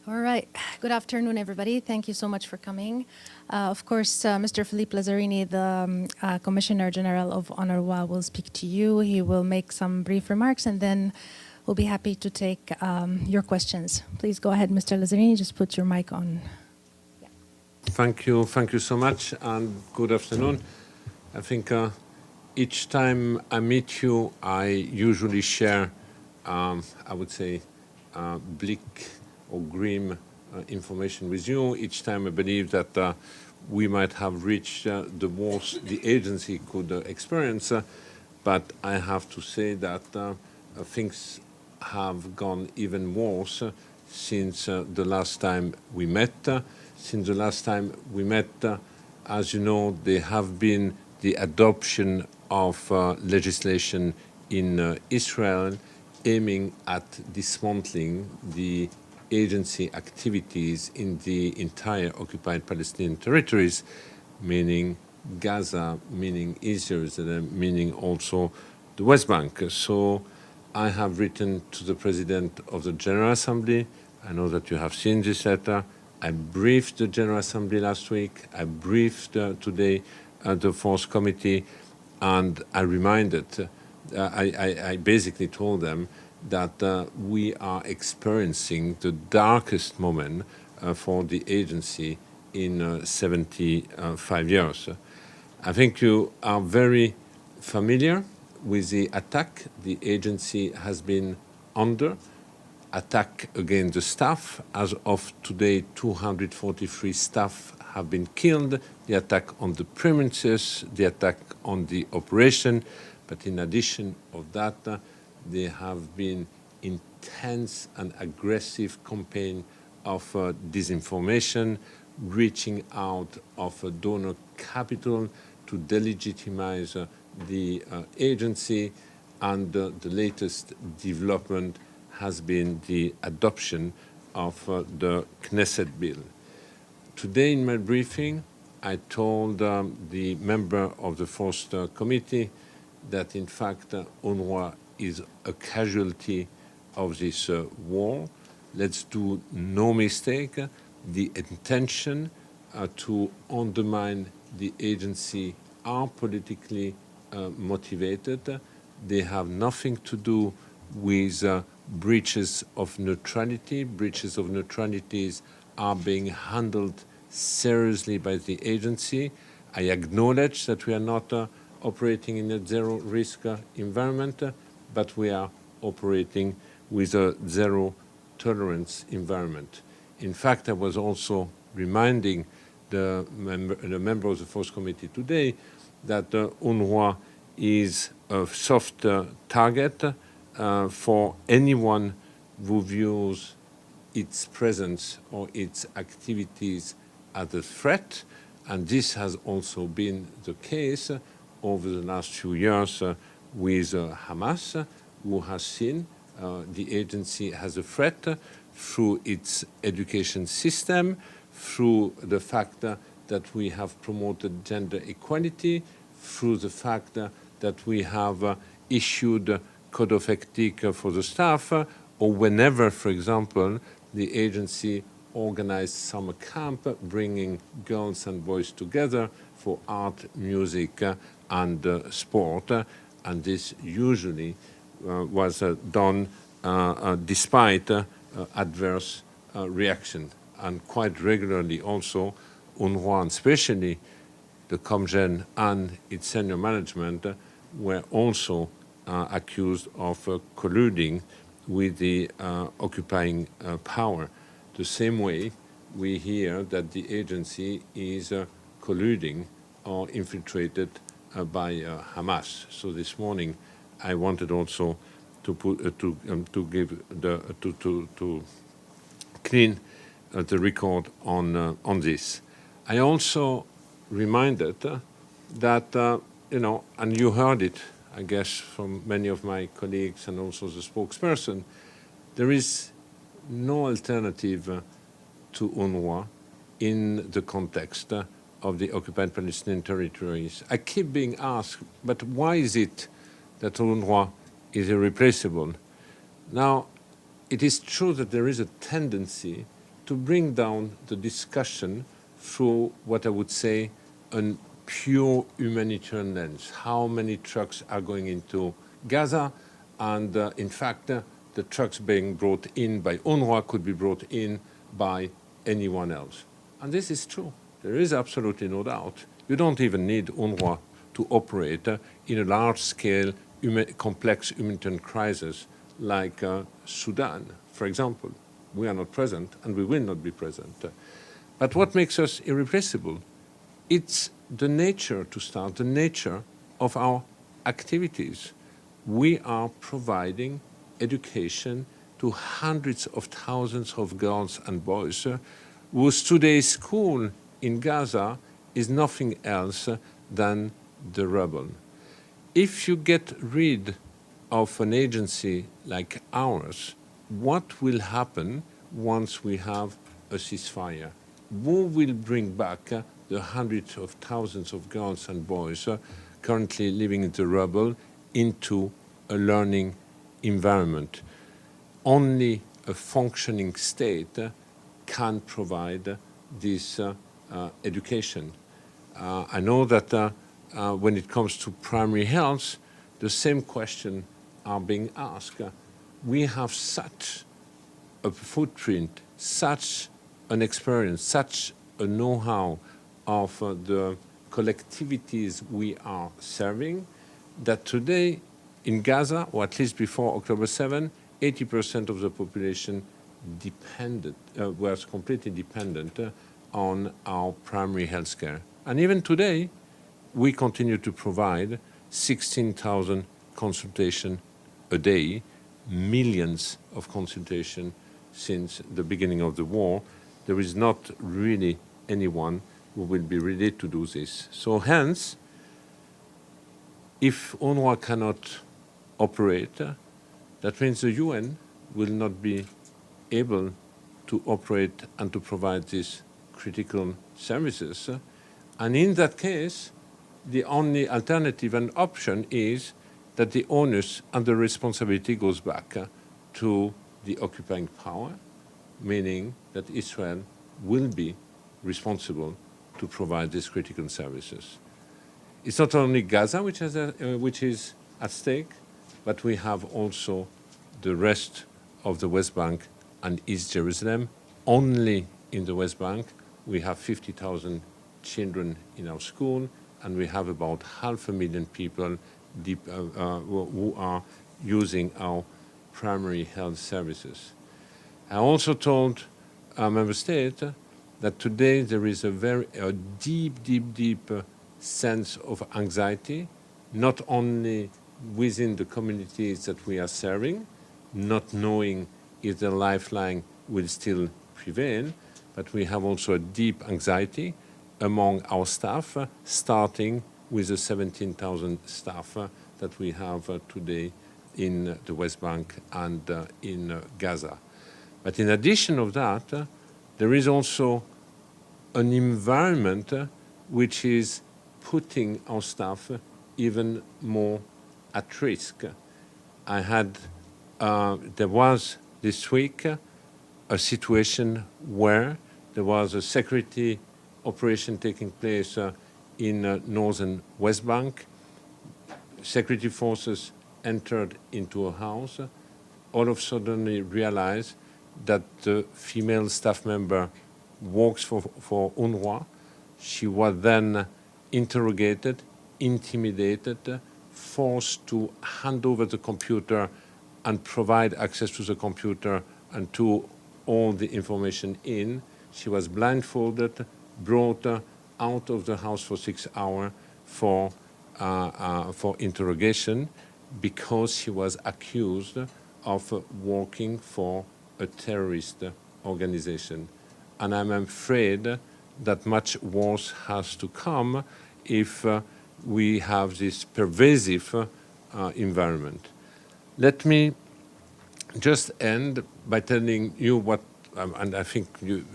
All right. Good afternoon, everybody. Thank you so much for coming. Of course, Mr. Philippe Lazzarini, the Commissioner General of UNRWA, will speak to you. He will make some brief remarks, and then we'll be happy to take your questions. Please go ahead, Mr. Lazzarini. Just put your mic on. Yeah. Thank you so much, and good afternoon. I think each time I meet you, I usually share, I would say, bleak or grim information with you. Each time I believe that we might have reached the worst the agency could experience, but I have to say that things have gone even worse since the last time we met. Since the last time we met, as you know, there have been the adoption of legislation in Israel aiming at dismantling the agency activities in the entire occupied Palestinian territories, meaning Gaza, meaning Israel, meaning also the West Bank. So I have written to the President of the General Assembly. I know that you have seen this letter. I briefed the General Assembly last week. I briefed today the Fourth Committee, and I reminded, I basically told them that we are experiencing the darkest moment for the agency in 75 years. I think you are very familiar with the attack the agency has been under. Attack against the staff. As of today, 243 staff have been killed. The attack on the premises, the attack on the operation. But in addition of that, there have been intense and aggressive campaign of disinformation, reaching out of donor capital to delegitimize the agency, and the latest development has been the adoption of the Knesset bill. Today in my briefing, I told the member of the Fourth Committee that in fact UNRWA is a casualty of this war. Let's do no mistake. The intention to undermine the agency are politically motivated. They have nothing to do with breaches of neutrality. Breaches of neutralities are being handled seriously by the agency. I acknowledge that we are not operating in a zero-risk environment, but we are operating with a zero-tolerance environment. In fact, I was also reminding the member of the Fourth Committee today that UNRWA is a soft target for anyone who views its presence or its activities as a threat, and this has also been the case over the last few years with Hamas, who has seen the agency as a threat through its education system, through the fact that we have promoted gender equality, through the fact that we have issued code of ethics for the staff, or whenever, for example, the agency organized summer camp, bringing girls and boys together for art, music, and sport. And this usually was done despite adverse reaction. And quite regularly also, UNRWA, and especially the Comgen and its senior management, were also accused of colluding with the occupying power. The same way we hear that the agency is colluding or infiltrated by Hamas. So this morning, I wanted also to put to clean the record on this. I also reminded that and you heard it, I guess, from many of my colleagues and also the spokesperson, there is no alternative to UNRWA in the context of the occupied Palestinian territories. I keep being asked, but why is it that UNRWA is irreplaceable? Now, it is true that there is a tendency to bring down the discussion through what I would say a pure humanitarian lens. How many trucks are going into Gaza? And in fact, the trucks being brought in by UNRWA could be brought in by anyone else. And this is true. There is absolutely no doubt. You don't even need UNRWA to operate in a large-scale, complex humanitarian crisis like Sudan, for example. We are not present, and we will not be present. But what makes us irreplaceable? It's the nature, to start, the nature of our activities. We are providing education to hundreds of thousands of girls and boys whose today's school in Gaza is nothing else than the rubble. If you get rid of an agency like ours, what will happen once we have a ceasefire? Who will bring back the hundreds of thousands of girls and boys currently living in the rubble into a learning environment? Only a functioning state can provide this education. I know that when it comes to primary health, the same question are being asked. We have such a footprint, such an experience, such a know-how of the collectivities we are serving, that today in Gaza, or at least before October 7, 80% of the population was completely dependent on our primary health care. And even today, we continue to provide 16,000 consultations a day, millions of consultations since the beginning of the war. There is not really anyone who will be ready to do this. So hence, if UNRWA cannot operate, that means the UN will not be able to operate and to provide these critical services. And in that case, the only alternative and option is that the onus and the responsibility goes back to the occupying power, meaning that Israel will be responsible to provide these critical services. It's not only Gaza which is at stake, but we have also the rest of the West Bank and East Jerusalem. Only in the West Bank, we have 50,000 children in our school, and we have about 500,000 people who are using our primary health services. I also told our member state that today there is a deep sense of anxiety, not only within the communities that we are serving, not knowing if the lifeline will still prevail, but we have also a deep anxiety among our staff, starting with the 17,000 staff that we have today in the West Bank and in Gaza. But in addition of that, there is also an environment which is putting our staff even more at risk. There was this week a situation where there was a security operation taking place in northern West Bank. Security forces entered into a house. All of a sudden they realized that the female staff member works for UNRWA. She was then interrogated, intimidated, forced to hand over the computer and provide access to the computer and to all the information in. She was blindfolded, brought out of the house for 6 hours for interrogation because she was accused of working for a terrorist organization. And I'm afraid that much worse has to come if we have this pervasive environment. Let me just end by telling you what, and I think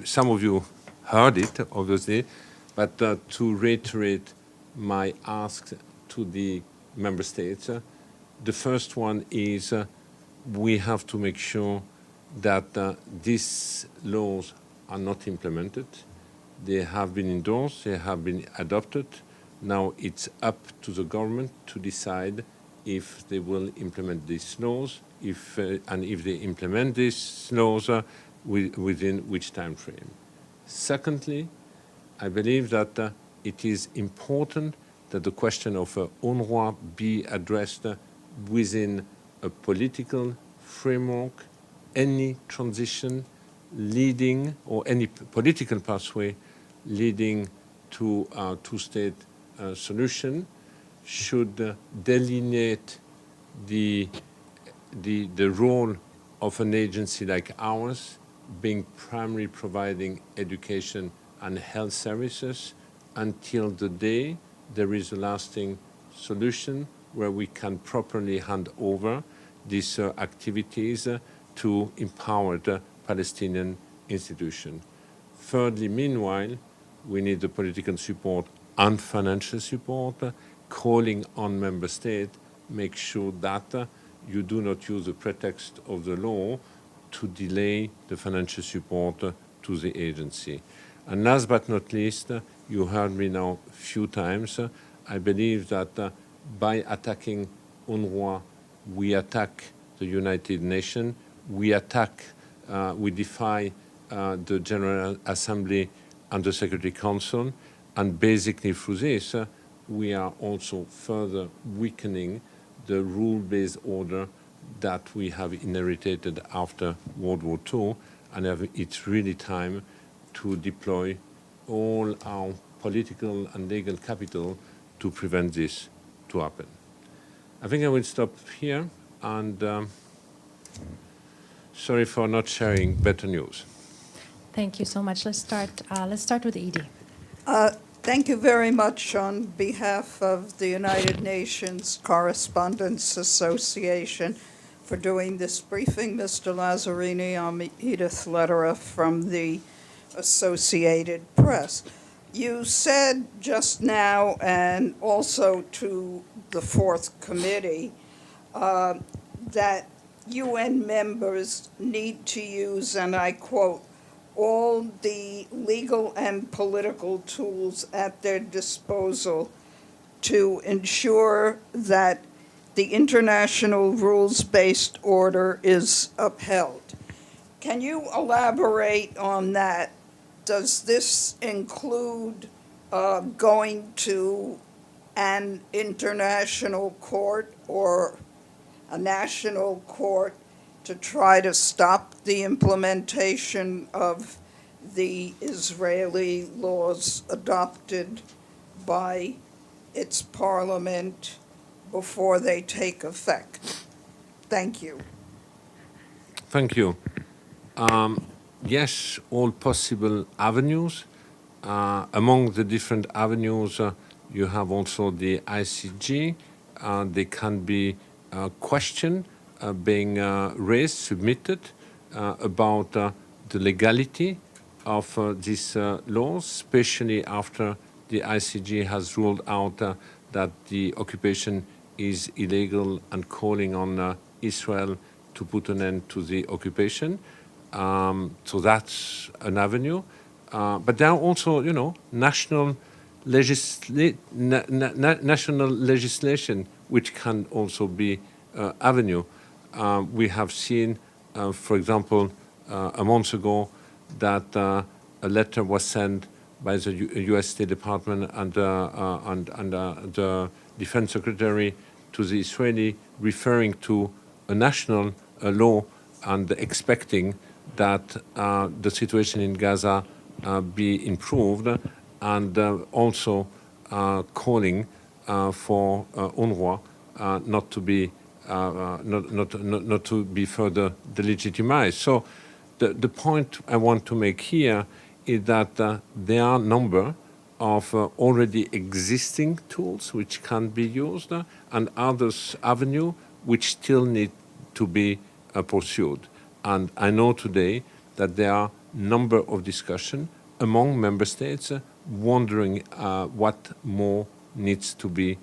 some of you heard it, obviously, but to reiterate my ask to the member states. The first one is we have to make sure that these laws are not implemented. They have been endorsed, they have been adopted. Now it's up to the government to decide if they will implement these laws, and if they implement these laws within which time frame. Secondly, I believe that it is important that the question of UNRWA be addressed within a political framework. Any transition leading, or any political pathway leading to a two-state solution should delineate the role of an agency like ours, being primarily providing education and health services until the day there is a lasting solution where we can properly hand over these activities to empowered Palestinian institutions. Thirdly, meanwhile, we need the political support and financial support, calling on member states, make sure that you do not use the pretext of the law to delay the financial support to the agency. And last but not least, you heard me now a few times, I believe that by attacking UNRWA, we attack the United Nations, we defy the General Assembly and the Security Council, and basically through this, we are also further weakening the rule-based order that we have inherited after World War II, and it's really time to deploy all our political and legal capital to prevent this to happen. I think I will stop here, and sorry for not sharing better news. Thank you so much. Let's start with Edie. Thank you very much on behalf of the United Nations Correspondents Association for doing this briefing. Mr. Lazzarini, I'm Edith Lederer from the Associated Press. You said just now, and also to the Fourth Committee, that UN members need to use, and I quote, all the legal and political tools at their disposal to ensure that the international rules-based order is upheld. Can you elaborate on that? Does this include going to an international court or a national court to try to stop the implementation of the Israeli laws adopted by its parliament before they take effect? Thank you. Thank you. Yes, all possible avenues. Among the different avenues, you have also the ICJ. There can be a question being raised, submitted, about the legality of these laws, especially after the ICJ has ruled out that the occupation is illegal and calling on Israel to put an end to the occupation. So that's an avenue. But there are also, national legislation which can also be avenue. We have seen, for example, a month ago, that a letter was sent by the U.S. State Department and the Defense Secretary to the Israeli, referring to a national law and expecting that the situation in Gaza be improved, and also calling for UNRWA not to be further delegitimized. So the point I want to make here is that there are a number of already existing tools which can be used, and others avenue which still need to be pursued. And I know today that there are a number of discussions among member states wondering what more needs to be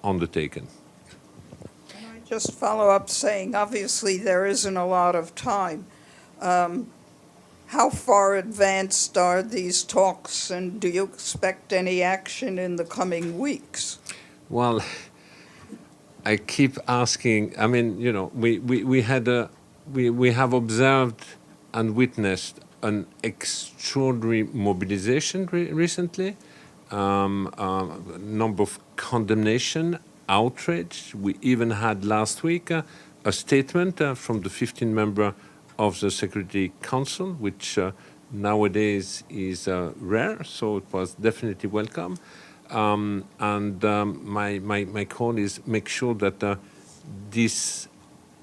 undertaken. Can I just follow up saying, obviously there isn't a lot of time. How far advanced are these talks, and do you expect any action in the coming weeks? Well, I keep asking. I mean, you know, we have observed and witnessed an extraordinary mobilization recently. Number of condemnation, outrage. We even had last week a statement from the 15 member of the Security Council, which nowadays is rare, so it was definitely welcome. My call is make sure that this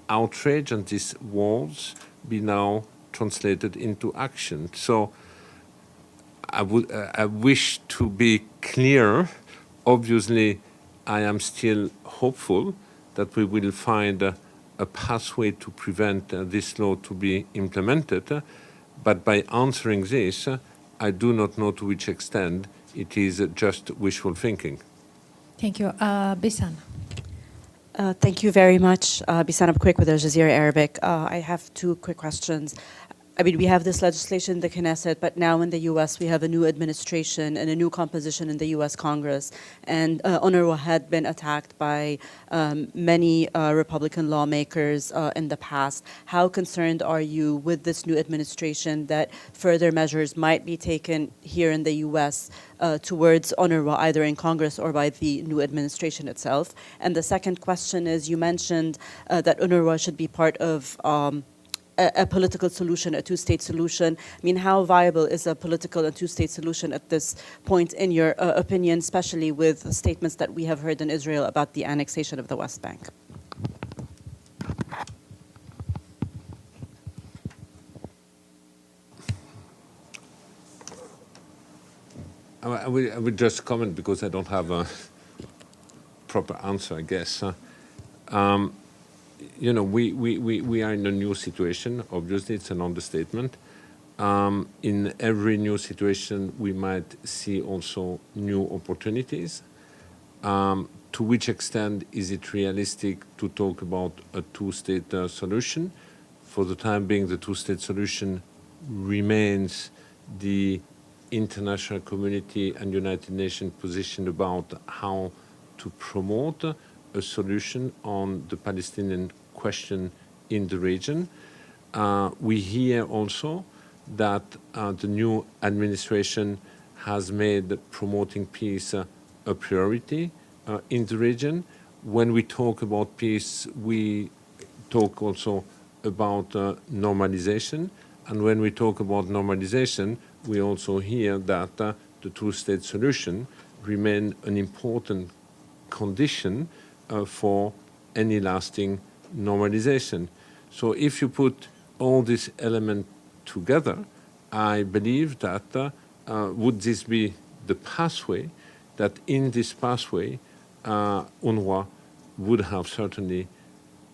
outrage and these walls be now translated into action. So I wish to be clear. Obviously, I am still hopeful that we will find a pathway to prevent this law to be implemented. But by answering this, I do not know to which extent it is just wishful thinking. Thank you. Bisan. Thank you very much. Bisan Abquick with Al Jazeera Arabic. I have two quick questions. I mean, we have this legislation in the Knesset, but now in the U.S. we have a new administration and a new composition in the U.S. Congress. And UNRWA had been attacked by many Republican lawmakers in the past. How concerned are you with this new administration that further measures might be taken here in the U.S. Towards UNRWA, either in Congress or by the new administration itself? And the second question is, you mentioned that UNRWA should be part of a political solution, a two-state solution. I mean, how viable is a political and two-state solution at this point, in your opinion, especially with statements that we have heard in Israel about the annexation of the West Bank? I will just comment because I don't have a proper answer, I guess. You know, we are in a new situation. Obviously, it's an understatement. In every new situation, we might see also new opportunities. To which extent is it realistic to talk about a two-state solution? For the time being, the two-state solution remains the international community and United Nations position about how to promote a solution on the Palestinian question in the region. We hear also that the new administration has made promoting peace a priority in the region. When we talk about peace, we talk also about normalization. And when we talk about normalization, we also hear that the two-state solution remains an important condition for any lasting normalization. So if you put all these elements together, I believe that would this be the pathway, that in this pathway, UNRWA would have certainly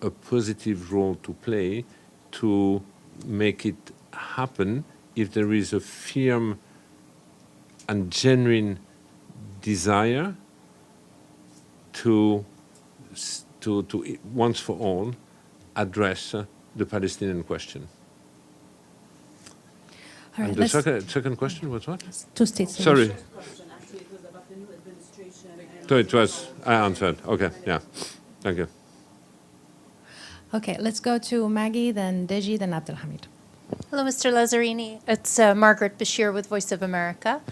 a positive role to play to make it happen if there is a firm and genuine desire to once for all address the Palestinian question. All right, and the second question was what? Two-state Sorry. solution. Actually, it was about the new administration. So it was, I answered. Okay, yeah. Thank you. Okay, let's go to Maggie, then Deji, then Abdelhamid. Hello, Mr. Lazzarini. It's Margaret Bashir with Voice of America.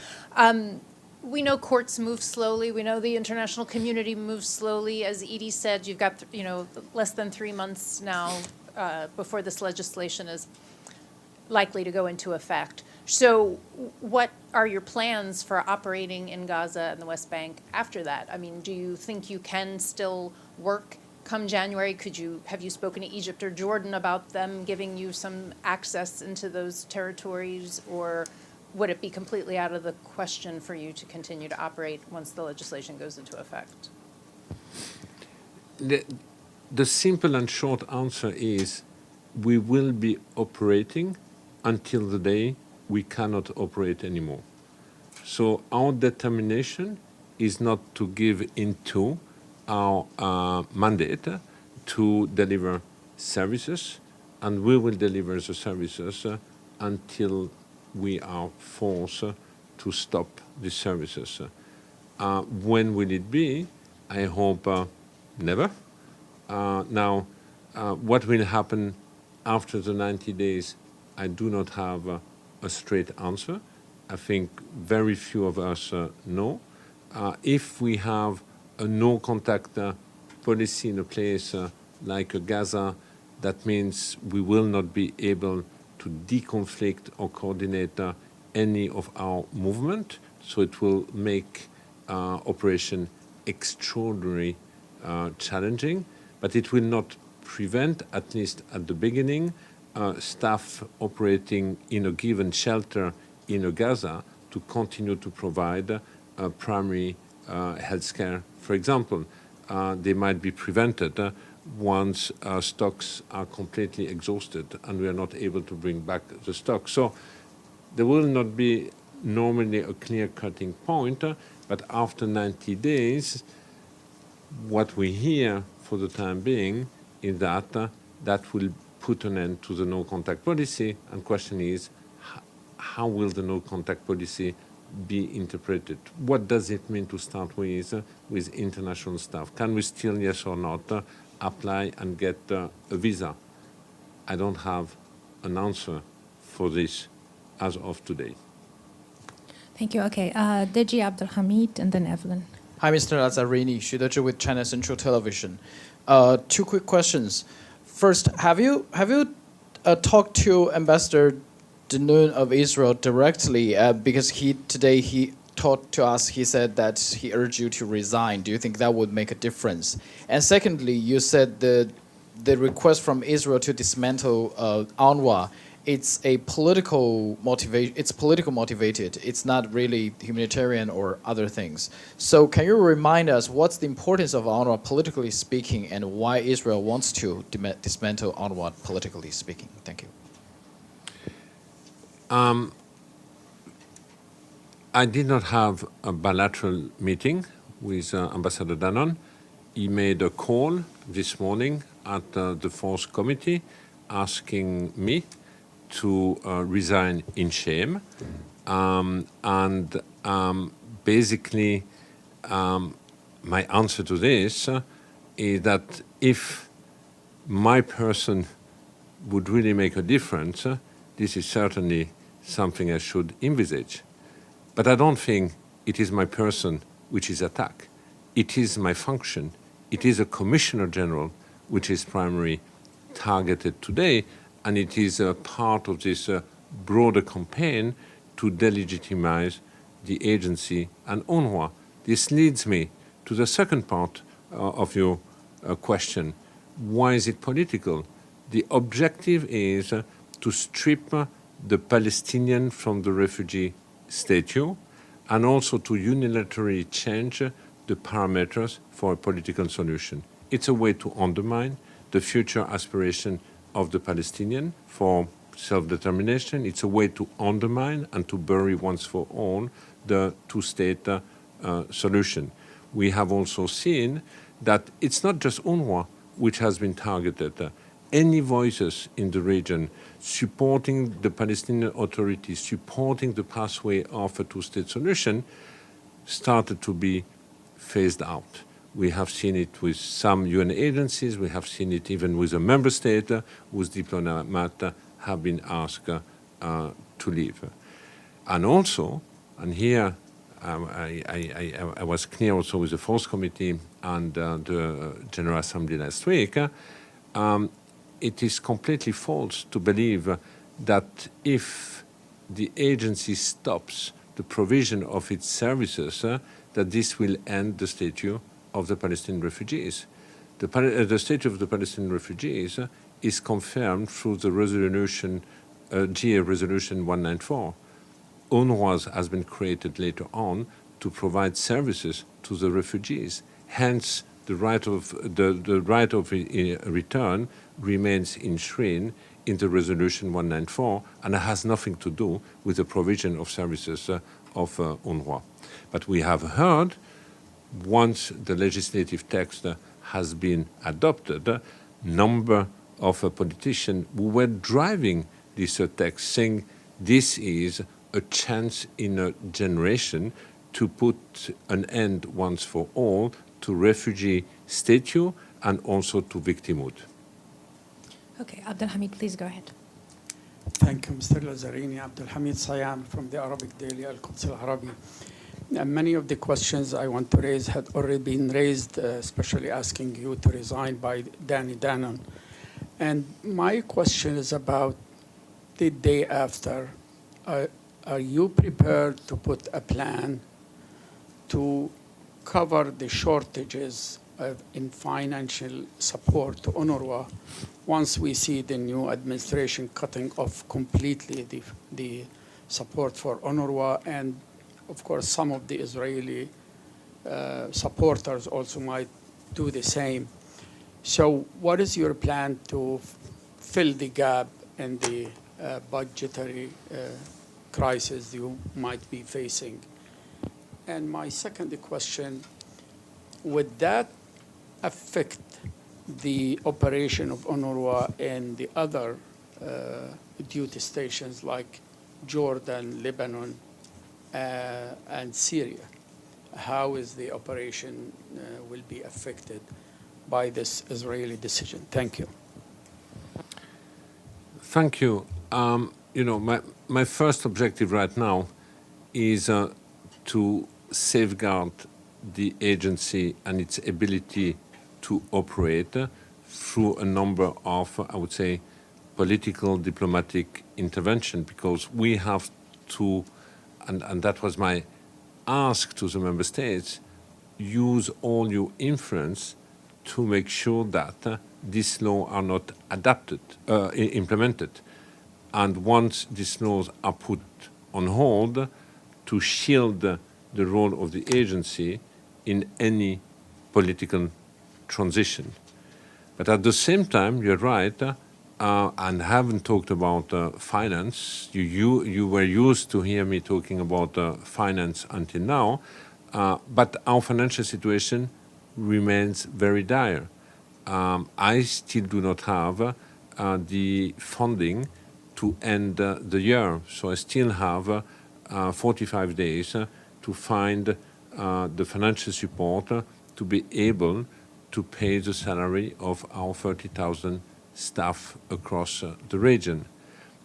We know courts move slowly. We know the international community moves slowly. As Edie said, you've got less than 3 months now before this legislation is likely to go into effect. So what are your plans for operating in Gaza and the West Bank after that? I mean, do you think you can still work come January? Have you spoken to Egypt or Jordan about them giving you some access into those territories, or would it be completely out of the question for you to continue to operate once the legislation goes into effect? The simple and short answer is we will be operating until the day we cannot operate anymore. So our determination is not to give into our mandate to deliver services, and we will deliver the services until we are forced to stop the services. When will it be? I hope never. Now, what will happen after the 90 days, I do not have a straight answer. I think very few of us know. If we have a no-contact policy in a place like Gaza, that means we will not be able to deconflict or coordinate any of our movement. So it will make operation extraordinarily challenging, but it will not prevent, at least at the beginning, staff operating in a given shelter in Gaza to continue to provide primary health care. For example, they might be prevented once stocks are completely exhausted and we are not able to bring back the stock. So there will not be normally a clear cutting point, but after 90 days, what we hear for the time being is that that will put an end to the no-contact policy. And question is, how will the no-contact policy be interpreted? What does it mean to start with international staff? Can we still, yes or not, apply and get a visa? I don't have an answer for this as of today. Thank you. Okay, Deji Abdelhamid and then Evelyn. Hi, Mr. Lazzarini, Xu with China Central Television. Two quick questions. First, have you talked to Ambassador Danoon of Israel directly? Because today he talked to us, he said that he urged you to resign. Do you think that would make a difference? And secondly, you said the request from Israel to dismantle UNRWA, it's a political motivation. It's political motivated. It's not really humanitarian or other things. So can you remind us what's the importance of UNRWA politically speaking, and why Israel wants to dismantle UNRWA politically speaking? Thank you. I did not have a bilateral meeting with Ambassador Danon. He made a call this morning at the Fourth Committee asking me to resign in shame. Basically, my answer to this is that if my person would really make a difference, this is certainly something I should envisage. But I don't think it is my person which is attacked. It is my function. It is a Commissioner General which is primarily targeted today, and it is a part of this broader campaign to delegitimize the agency and UNRWA. This leads me to the second part of your question. Why is it political? The objective is to strip the Palestinian from the refugee status and also to unilaterally change the parameters for a political solution. It's a way to undermine the future aspiration of the Palestinian for self-determination. It's a way to undermine and to bury once for all the two-state solution. We have also seen that it's not just UNRWA which has been targeted. Any voices in the region supporting the Palestinian Authority, supporting the pathway of a two-state solution, started to be phased out. We have seen it with some UN agencies. We have seen it even with a member state whose diplomats have been asked to leave. And also, and here I was clear also with the Fourth Committee and the General Assembly last week, it is completely false to believe that if the agency stops the provision of its services, that this will end the status of the Palestinian refugees. The status of the Palestinian refugees is confirmed through the resolution, GA Resolution 194. UNRWA has been created later on to provide services to the refugees. Hence, the right of return remains enshrined in the Resolution 194, and it has nothing to do with the provision of services of UNRWA. But we have heard, once the legislative text has been adopted, number of politicians who were driving this text, saying this is a chance in a generation to put an end once for all to refugee status and also to victimhood. Okay, Abdelhamid, please go ahead. Thank you, Mr. Lazzarini. Abdelhamid Sayan from the Arabic Daily Al-Quds Al-Arabi. Many of the questions I want to raise had already been raised, especially asking you to resign by Danny Danon. And my question is about the day after. Are you prepared to put a plan to cover the shortages in financial support to UNRWA once we see the new administration cutting off completely the support for UNRWA, and of course some of the Israeli supporters also might do the same. So what is your plan to fill the gap in the budgetary crisis you might be facing? And my second question, would that affect the operation of UNRWA in the other duty stations like Jordan, Lebanon, and Syria? How is the operation will be affected by this Israeli decision? Thank you. Thank you. You know, my first objective right now is to safeguard the agency and its ability to operate through a number of, I would say, political, diplomatic intervention, because we have to, and that was my ask to the member states, use all your influence to make sure that these laws are not implemented. And once these laws are put on hold, to shield the role of the agency in any political transition. But at the same time, you're right, and haven't talked about finance. You were used to hear me talking about finance until now, but our financial situation remains very dire. I still do not have the funding to end the year, so I still have 45 days to find the financial support to be able to pay the salary of our 30,000 staff across the region.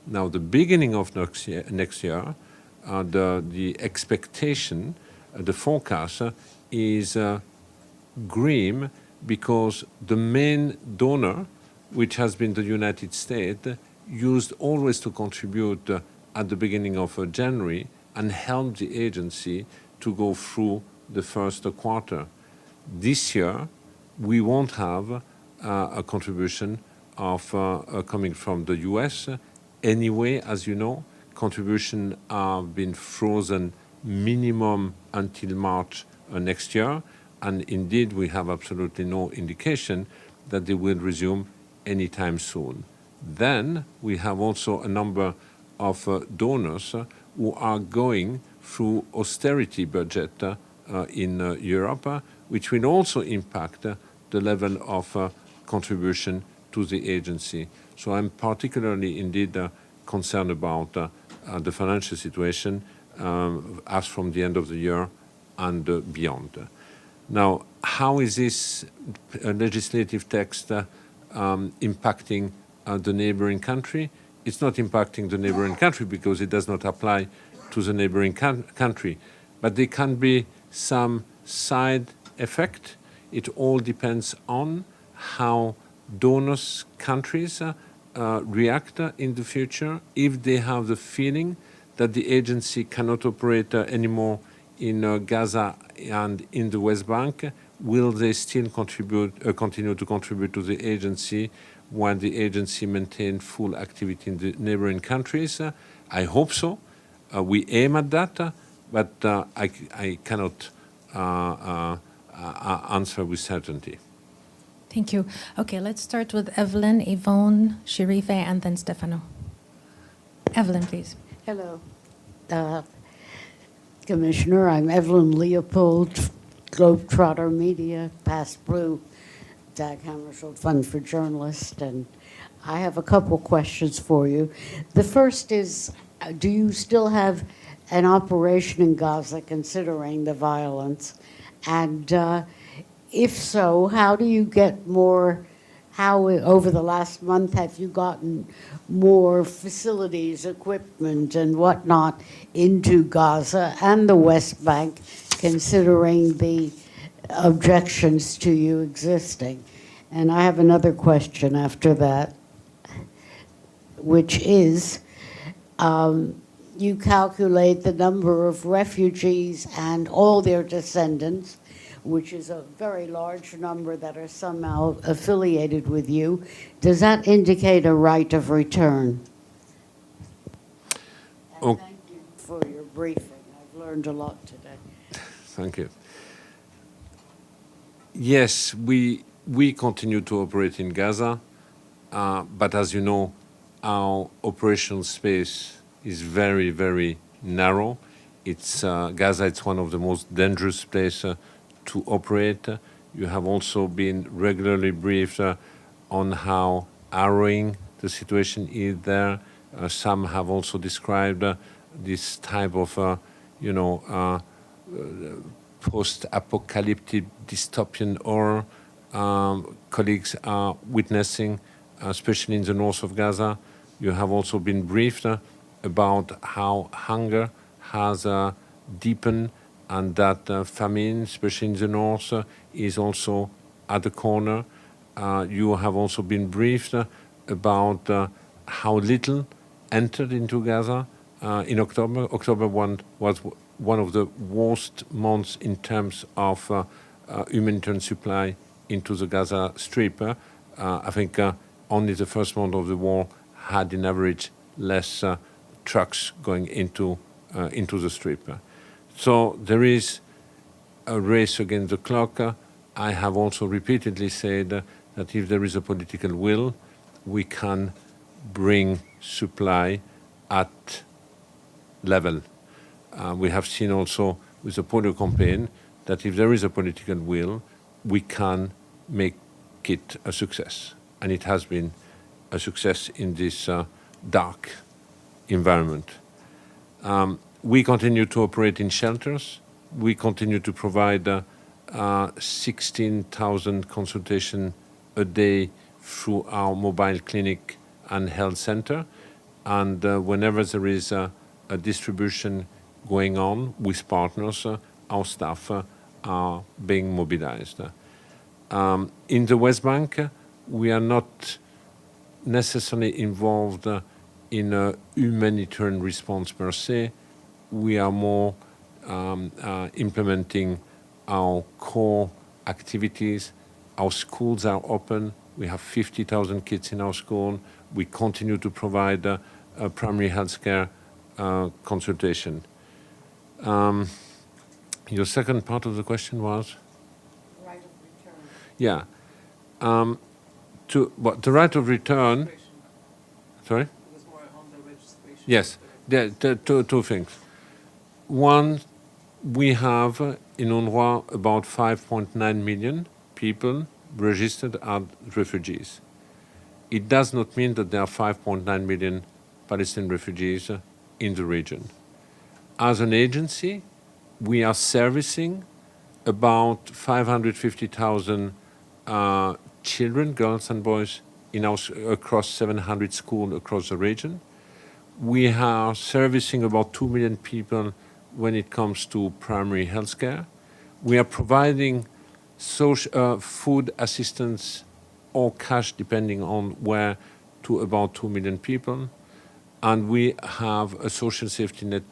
Now, the beginning of next year, the expectation, the forecast is grim, because the main donor, which has been the United States, used always to contribute at the beginning of January and help the agency to go through the first quarter. This year, we won't have a contribution of coming from the US. Anyway, as you know, contributions have been frozen minimum until March next year, and indeed we have absolutely no indication that they will resume anytime soon. Then we have also a number of donors who are going through austerity budget in Europe, which will also impact the level of contribution to the agency. So I'm particularly indeed concerned about the financial situation as from the end of the year and beyond. Now, how is this legislative text impacting the neighboring country? It's not impacting the neighboring country because it does not apply to the neighboring country. But there can be some side effect. It all depends on how donors countries react in the future. If they have the feeling that the agency cannot operate anymore in Gaza and in the West Bank, will they still continue to contribute to the agency while the agency maintains full activity in the neighboring countries? I hope so. We aim at that, but I cannot answer with certainty. Thank you. Okay, let's start with Evelyn, Yvonne, Sharife, and then Stefano. Evelyn, please. Hello, Commissioner. I'm Evelyn Leopold, Globetrotter Media, past Blue, Dag Hammarskjöld Fund for Journalists. And I have a couple questions for you. The first is, do you still have an operation in Gaza considering the violence? And if so, how do you get more, how over the last month have you gotten more facilities, equipment, and whatnot into Gaza and the West Bank, considering the objections to you existing? And I have another question after that, which is, you calculate the number of refugees and all their descendants, which is a very large number that are somehow affiliated with you. Does that indicate a right of return? And thank you for your briefing. I've learned a lot today. Thank you. Yes, we continue to operate in Gaza, but as you know, our operational space is very, very narrow. It's Gaza. It's one of the most dangerous places to operate. You have also been regularly briefed on how harrowing the situation is there. Some have also described this type of, post-apocalyptic dystopian horror colleagues are witnessing, especially in the north of Gaza. You have also been briefed about how hunger has deepened and that famine, especially in the north, is also at the corner. You have also been briefed about how little entered into Gaza in October. October was one of the worst months in terms of humanitarian supply into the Gaza Strip. I think only the first month of the war had, in average, less trucks going into the Strip. So there is a race against the clock. I have also repeatedly said that if there is a political will, we can bring supply at level. We have seen also with the polio campaign that if there is a political will, we can make it a success. And it has been a success in this dark environment. We continue to operate in shelters. We continue to provide 16,000 consultations a day through our mobile clinic and health center. And whenever there is a distribution going on with partners, our staff are being mobilized. In the West Bank, we are not necessarily involved in a humanitarian response per se. We are more implementing our core activities. Our schools are open. We have 50,000 kids in our school. We continue to provide primary health care consultation. Your second part of the question was? Right of return. Yeah. The right of return. Sorry? Yes. There are two things. One, we have in UNRWA about 5.9 million people registered as refugees. It does not mean that there are 5.9 million Palestinian refugees in the region. As an agency, we are servicing about 550,000 children, girls and boys, across 700 schools across the region. We are servicing about 2 million people when it comes to primary health care. We are providing food assistance or cash, depending on where, to about 2 million people. And we have a social safety net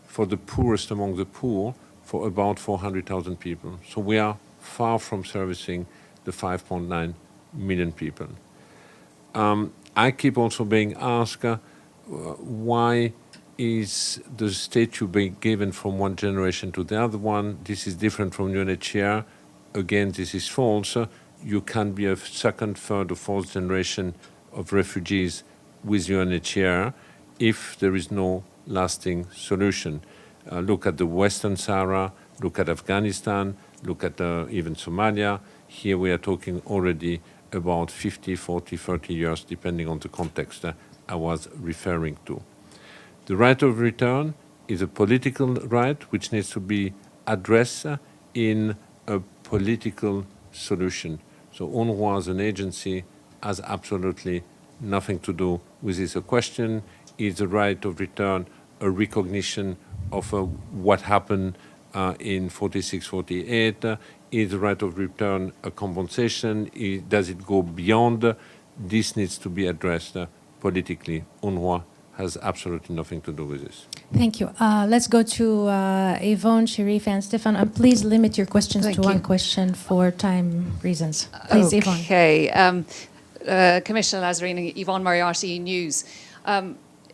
for the poorest among the poor for about 400,000 people. So we are far from servicing the 5.9 million people. I keep also being asked, why is the statue being given from one generation to the other one? This is different from UNHCR. Again, this is false. You can be a second, third, or fourth generation of refugees with UNHCR if there is no lasting solution. Look at the Western Sahara, look at Afghanistan, look at even Somalia. Here we are talking already about 50, 40, 30 years, depending on the context I was referring to. The right of return is a political right which needs to be addressed in a political solution. So UNRWA as an agency has absolutely nothing to do with this question. Is the right of return a recognition of what happened in 46, 48? Is the right of return a compensation? Does it go beyond? This needs to be addressed politically. UNRWA has absolutely nothing to do with this. Thank you. Let's go to Yvonne, Sharif, and Stefan. And please limit your questions Thank to you. one question for time reasons. Please, Yvonne. Okay. Commissioner Lazzarini, Yvonne Moriarty, News.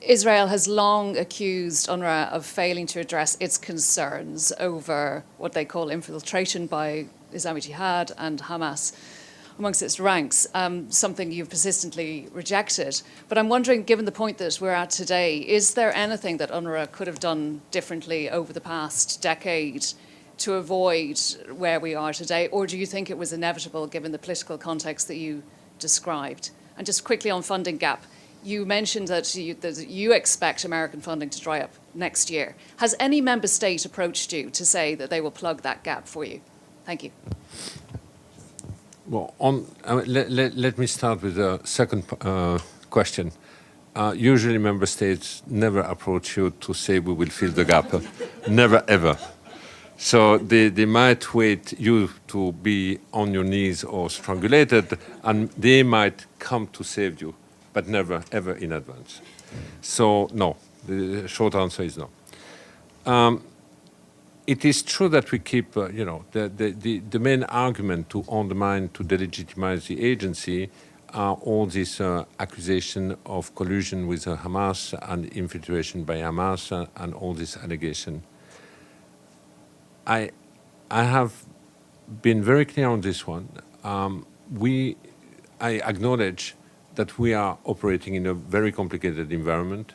Israel has long accused UNRWA of failing to address its concerns over what they call infiltration by Islamic Jihad and Hamas amongst its ranks, something you've persistently rejected. But I'm wondering, given the point that we're at today, is there anything that UNRWA could have done differently over the past decade to avoid where we are today? Or do you think it was inevitable given the political context that you described? And just quickly on funding gap, you mentioned that you expect American funding to dry up next year. Has any member state approached you to say that they will plug that gap for you? Thank you. Well, let me start with the second question. Usually member states never approach you to say we will fill the gap. Never, ever. So they might wait you to be on your knees or strangulated, and they might come to save you, but never, ever in advance. So no, the short answer is no. It is true that we keep, the main argument to undermine, to delegitimize the agency are all these accusations of collusion with Hamas and infiltration by Hamas and all these allegations. I have been very clear on this one. I acknowledge that we are operating in a very complicated environment,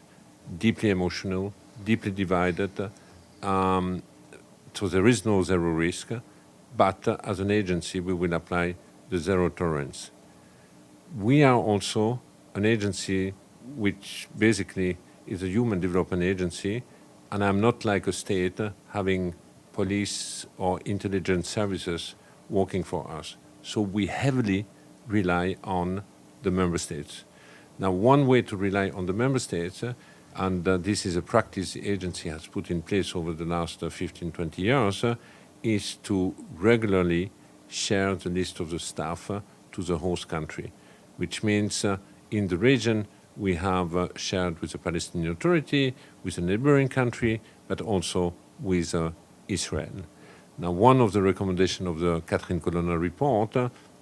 deeply emotional, deeply divided. So there is no zero risk, but as an agency, we will apply the zero tolerance. We are also an agency which basically is a human development agency, and I'm not like a state having police or intelligence services working for us. So we heavily rely on the member states. Now, one way to rely on the member states, and this is a practice the agency has put in place over the last 15, 20 years, is to regularly share the list of the staff to the host country, which means in the region we have shared with the Palestinian Authority, with a neighboring country, but also with Israel. Now, one of the recommendations of the Catherine Colonna report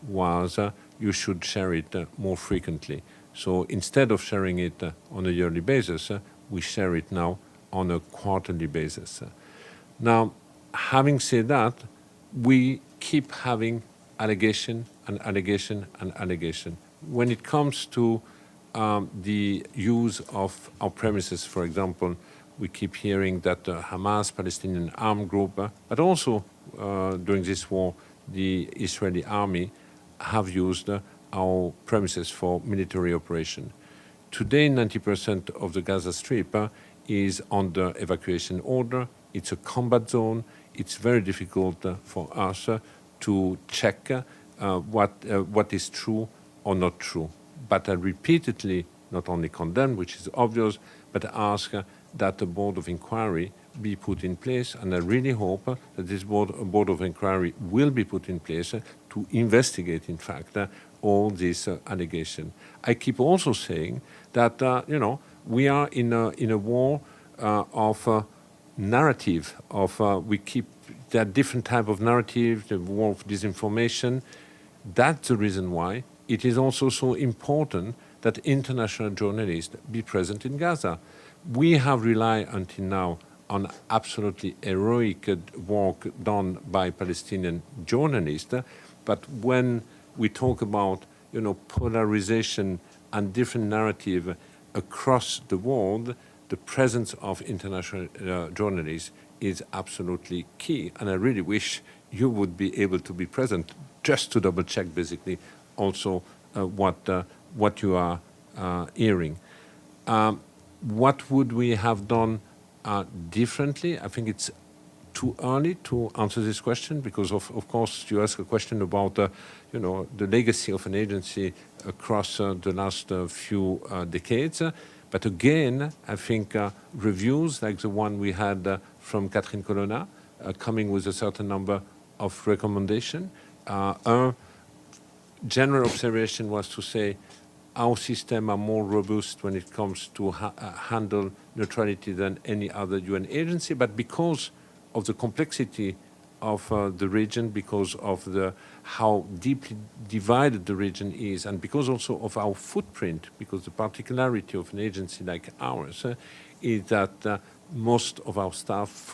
was you should share it more frequently. So instead of sharing it on a yearly basis, we share it now on a quarterly basis. Now, having said that, we keep having allegation and allegation and allegation. When it comes to the use of our premises, for example, we keep hearing that Hamas, Palestinian armed group, but also during this war, the Israeli army have used our premises for military operation. Today, 90% of the Gaza Strip is under evacuation order. It's a combat zone. It's very difficult for us to check what is true or not true. But I repeatedly not only condemn, which is obvious, but ask that a board of inquiry be put in place, and I really hope that this board of inquiry will be put in place to investigate, in fact, all these allegations. I keep also saying that we are in a war of narrative. There are different type of narrative, the war of disinformation. That's the reason why it is also so important that international journalists be present in Gaza. We have relied until now on absolutely heroic work done by Palestinian journalists, but when we talk about polarization and different narrative across the world, the presence of international journalists is absolutely key. And I really wish you would be able to be present just to double check basically also what you are hearing. What would we have done differently? I think it's too early to answer this question because, of course, you ask a question about the legacy of an agency across the last few decades. But again, I think reviews like the one we had from Catherine Colonna, coming with a certain number of recommendations. Our general observation was to say our systems are more robust when it comes to handle neutrality than any other UN agency, but because of the complexity of the region, because of how deeply divided the region is, and because also of our footprint, because the particularity of an agency like ours is that most of our staff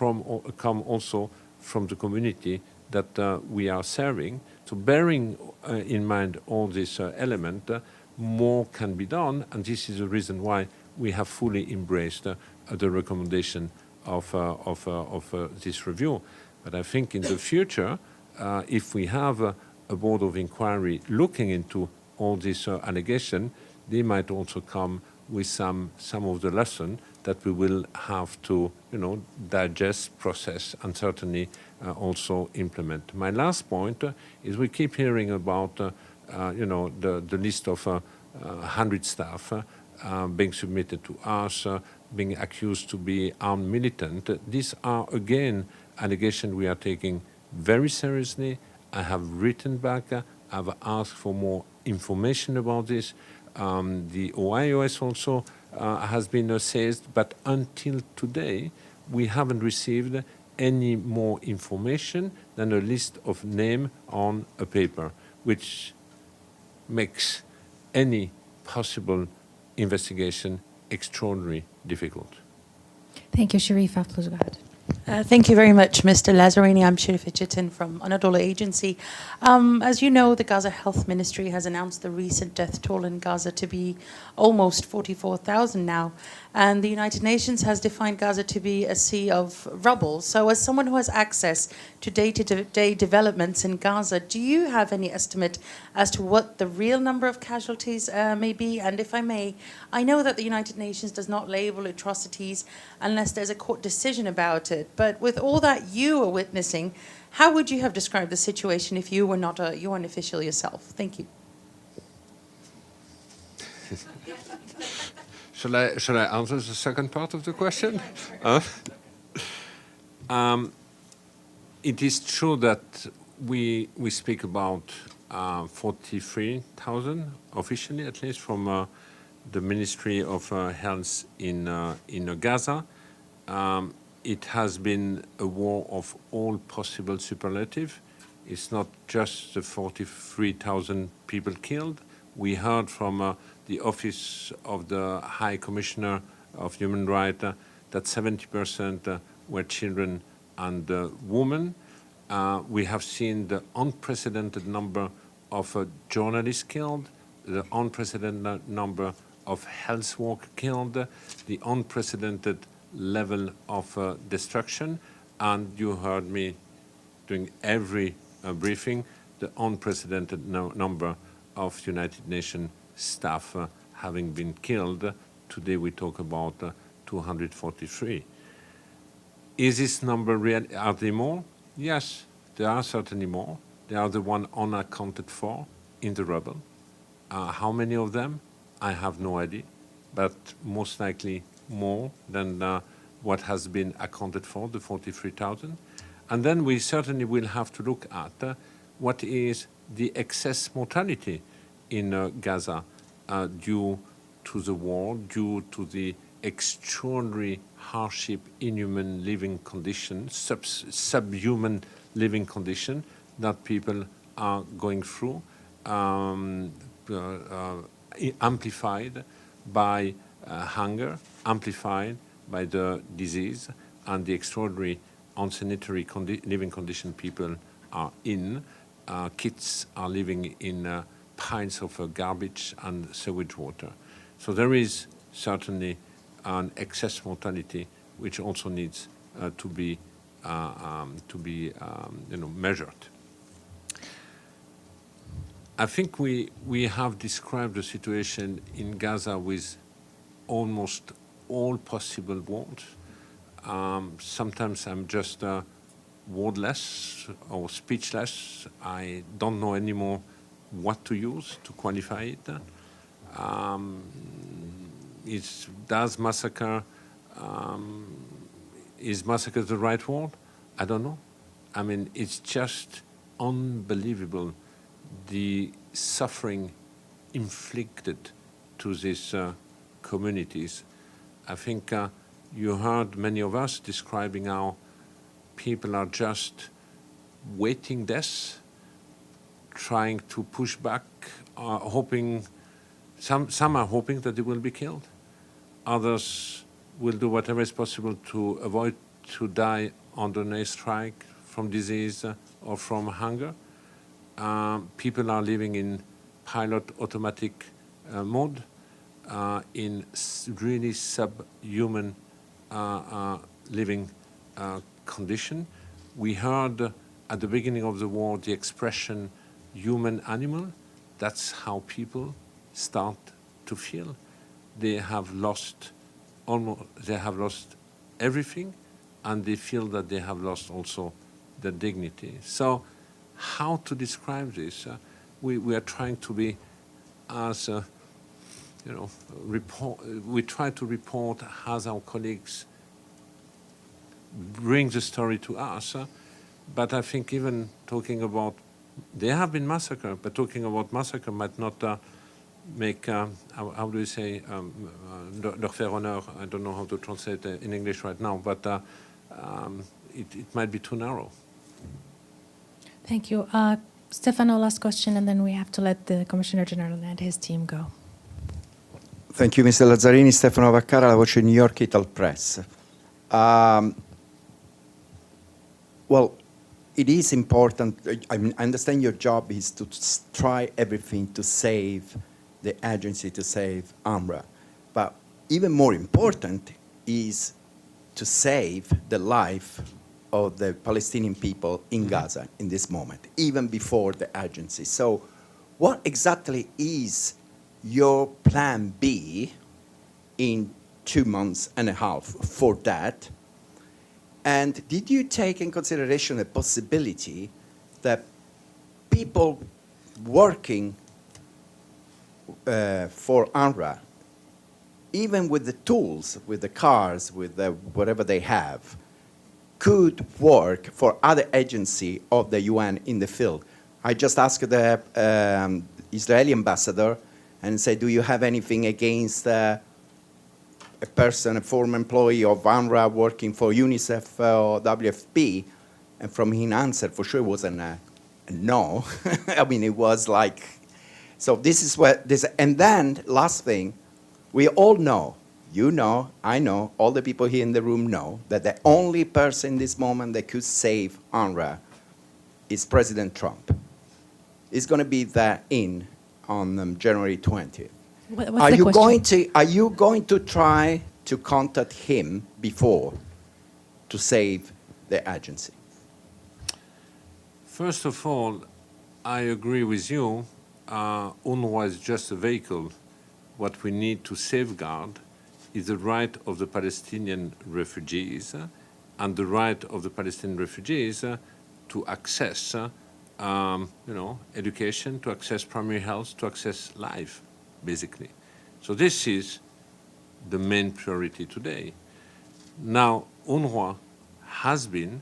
come also from the community that we are serving. So bearing in mind all this element, more can be done, and this is the reason why we have fully embraced the recommendation of this review. But I think in the future, if we have a board of inquiry looking into all these allegations, they might also come with some of the lessons that we will have to, digest, process, and certainly also implement. My last point is we keep hearing about, the list of 100 staff being submitted to us, being accused to be armed militant. These are, again, allegations we are taking very seriously. I have written back. I've asked for more information about this. The OIOS also has been assessed, but until today, we haven't received any more information than a list of names on a paper, which makes any possible investigation extraordinarily difficult. Thank you, Sharifa. Please go ahead. Thank you very much, Mr. Lazzarini. I'm Sharifa Chitin from Anadolu Agency. As you know, the Gaza Health Ministry has announced the recent death toll in Gaza to be almost 44,000 now. And the United Nations has defined Gaza to be a sea of rubble. So as someone who has access to day-to-day developments in Gaza, do you have any estimate as to what the real number of casualties may be? And if I may, I know that the United Nations does not label atrocities unless there's a court decision about it. But with all that you are witnessing, how would you have described the situation if you were not a UN official yourself? Thank you. Shall I answer the second part of the question? It is true that we speak about 43,000 officially, at least from the Ministry of Health in Gaza. It has been a war of all possible superlative. It's not just the 43,000 people killed. We heard from the Office of the High Commissioner of Human Rights that 70% were children and women. We have seen the unprecedented number of journalists killed, the unprecedented number of health workers killed, the unprecedented level of destruction, and you heard me during every briefing, the unprecedented number of United Nations staff having been killed. Today we talk about 243. Is this number real? Are there more? Yes, there are certainly more. They are the one unaccounted for in the rubble. How many of them? I have no idea, but most likely more than what has been accounted for, the 43,000. And then we certainly will have to look at what is the excess mortality in Gaza due to the war, due to the extraordinary hardship, inhuman living conditions, subhuman living conditions that people are going through, amplified by hunger, amplified by the disease, and the extraordinary unsanitary living condition people are in. Kids are living in piles of garbage and sewage water. So there is certainly an excess mortality which also needs to be measured. I think we have described the situation in Gaza with almost all possible words. Sometimes I'm just wordless or speechless. I don't know anymore what to use to qualify it. Does massacre, is massacre the right word? I don't know. I mean, it's just unbelievable, the suffering inflicted to these communities. I think you heard many of us describing how people are just waiting death, trying to push back, hoping, some are hoping that they will be killed. Others will do whatever is possible to avoid to die under an airstrike from disease or from hunger. People are living in pilot automatic mode, in really subhuman living condition. We heard at the beginning of the war the expression human animal. That's how people start to feel. They have lost everything, and they feel that they have lost also their dignity. So how to describe this? We are trying to be as we try to report as our colleagues bring the story to us, but I think even talking about, they have been massacred, but talking about massacre might not make, how do you say, leur faire honneur, I don't know how to translate it in English right now, but it might be too narrow. Thank you. Stefano, last question, and then we have to let the Commissioner General and his team go. Thank you, Mr. Lazzarini. Stefano Vaccara, la voce New York Ital Press. Well, it is important. I mean, I understand your job is to try everything to save the agency, to save UNRWA. But even more important is to save the life of the Palestinian people in Gaza in this moment, even before the agency. So what exactly is your plan B in 2.5 months for that? And did you take in consideration the possibility that people working for UNRWA, even with the tools, with the cars, with the whatever they have, could work for other agency of the UN in the field? I just asked the Israeli ambassador and said, do you have anything against a person, a former employee of UNRWA working for UNICEF or WFP? And from his answer, for sure, it wasn't a no. I mean, it was like, so this is what this, and then last thing, we all know, you know, I know, all the people here in the room know that the only person in this moment that could save UNRWA is President Trump. He's going to be there on January 20th. Are you going to try to contact him before to save the agency? First of all, I agree with you. UNRWA is just a vehicle. What we need to safeguard is the right of the Palestinian refugees and the right of the Palestinian refugees to access education, to access primary health, to access life, basically. So this is the main priority today. Now, UNRWA has been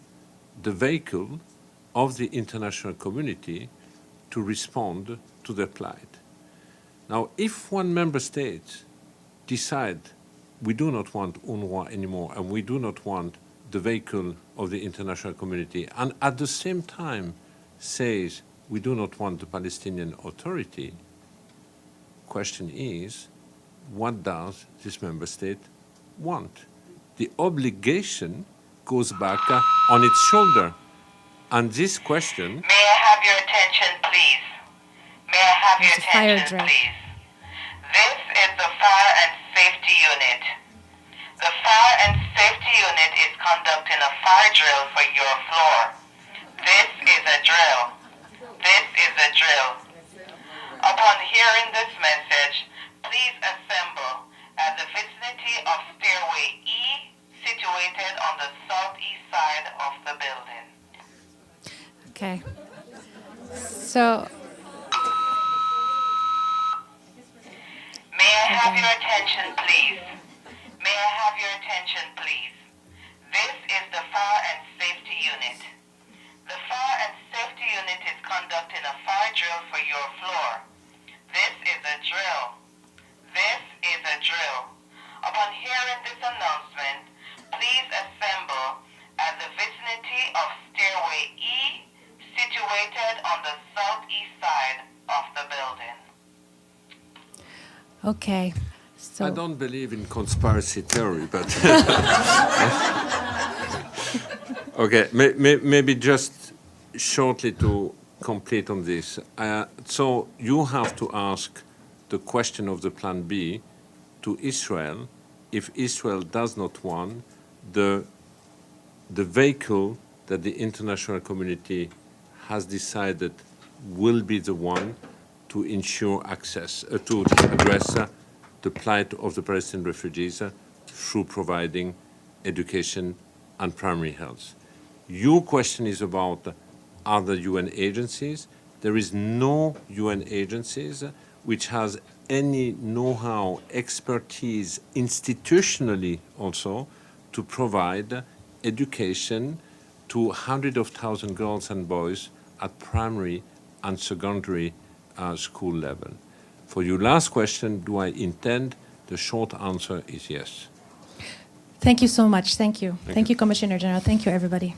the vehicle of the international community to respond to their plight. Now, if one member state decides we do not want UNRWA anymore and we do not want the vehicle of the international community, and at the same time says we do not want the Palestinian Authority, question is, what does this member state want? The obligation goes back on its shoulder. And this question... May I have your attention, please? May I have your attention, please? This is the Fire and Safety Unit. The Fire and Safety Unit is conducting a fire drill for your floor. This is a drill. This is a drill. Upon hearing this message, please assemble at the vicinity of stairway E, situated on the southeast side of the building. Okay. So, May I have your attention, please? May I have your attention, please? This is the fire and safety unit. The fire and safety unit is conducting a fire drill for your floor. This is a drill. This is a drill. Upon hearing this announcement, please assemble at the vicinity of stairway E, situated on the southeast side of the building. okay. So, I don't believe in conspiracy theory, but okay, maybe just shortly to complete on this. So you have to ask the question of the Plan B to Israel if Israel does not want the vehicle that the international community has decided will be the one to ensure access, to address the plight of the Palestinian refugees through providing education and primary health. Your question is about other UN agencies. There is no UN agencies which has any know-how, expertise, institutionally also, to provide education to hundreds of thousands of girls and boys at primary and secondary school level. For your last question, do I intend? The short answer is yes. thank you so much. Thank you. Thank you, Commissioner General. Thank you, everybody.